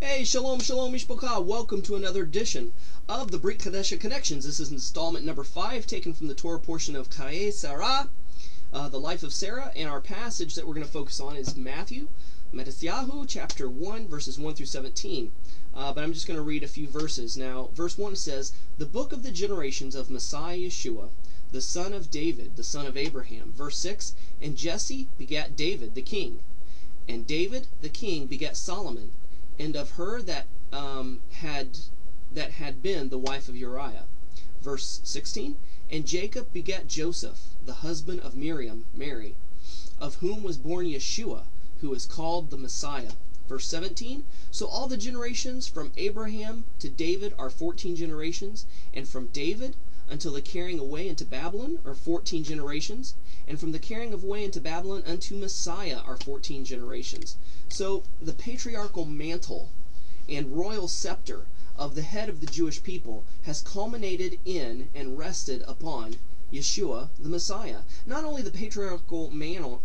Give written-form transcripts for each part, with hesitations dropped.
Hey, shalom, shalom, mishpocha. Welcome to another edition of the Brit Chadasha Connections. This is installment number 5, taken from the Torah portion of Kaye Sarah, the life of Sarah, and our passage that we're going to focus on is Matthew, chapter 1, verses 1 through 17. But I'm just going to read a few verses. Now, verse 1 says, "The book of the generations of Messiah Yeshua, the son of David, the son of Abraham." Verse 6, "And Jesse begat David the king, and David the king begat Solomon, and of her that had been the wife of Uriah." Verse 16, "And Jacob begat Joseph, the husband of Miriam, Mary, of whom was born Yeshua, who is called the Messiah." Verse 17, "So all the generations from Abraham to David are 14 generations, and from David until the carrying away into Babylon are 14 generations, and from the carrying away into Babylon unto Messiah are 14 generations." So the patriarchal mantle and royal scepter of the head of the Jewish people has culminated in and rested upon Yeshua, the Messiah. Not only the patriarchal mantle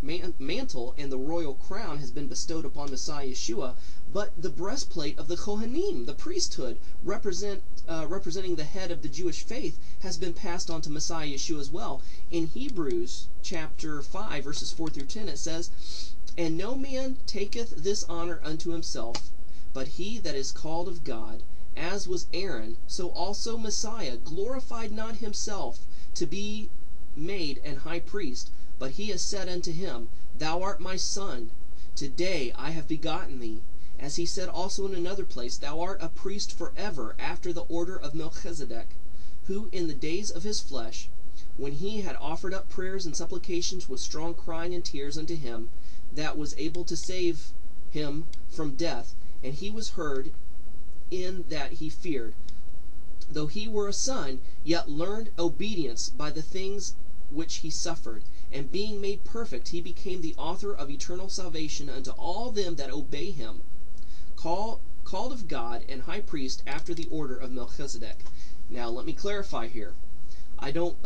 and the royal crown has been bestowed upon Messiah Yeshua, but the breastplate of the Kohanim, the priesthood, representing the head of the Jewish faith, has been passed on to Messiah Yeshua as well. In Hebrews chapter 5, verses 4 through 10, it says, "And no man taketh this honor unto himself, but he that is called of God, as was Aaron, so also Messiah glorified not himself to be made an high priest, but he has said unto him, Thou art my son, today I have begotten thee. As he said also in another place, Thou art a priest forever after the order of Melchizedek, who in the days of his flesh, when he had offered up prayers and supplications with strong crying and tears unto him, that was able to save him from death, and he was heard in that he feared. Though he were a son, yet learned obedience by the things which he suffered. And being made perfect, he became the author of eternal salvation unto all them that obey him, called of God and high priest after the order of Melchizedek." Now, let me clarify here. I don't,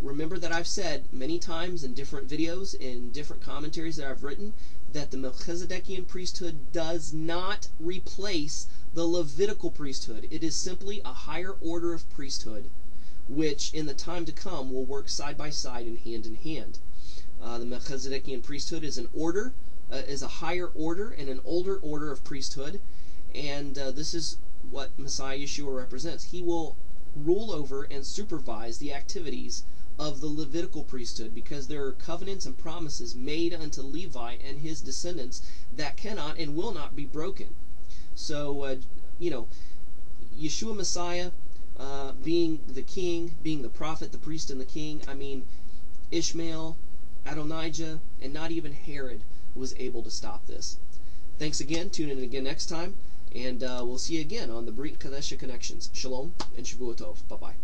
remember that I've said many times in different videos, in different commentaries that I've written, that the Melchizedekian priesthood does not replace the Levitical priesthood. It is simply a higher order of priesthood, which in the time to come will work side by side and hand in hand. The Melchizedekian priesthood is is a higher order and an older order of priesthood, and this is what Messiah Yeshua represents. He will rule over and supervise the activities of the Levitical priesthood, because there are covenants and promises made unto Levi and his descendants that cannot and will not be broken. So, Yeshua Messiah, being the king, being the prophet, the priest, and the king, Ishmael, Adonijah, and not even Herod was able to stop this. Thanks again. Tune in again next time, and we'll see you again on the Brit Chadasha Connections. Shalom and Shavua Tov. Bye-bye.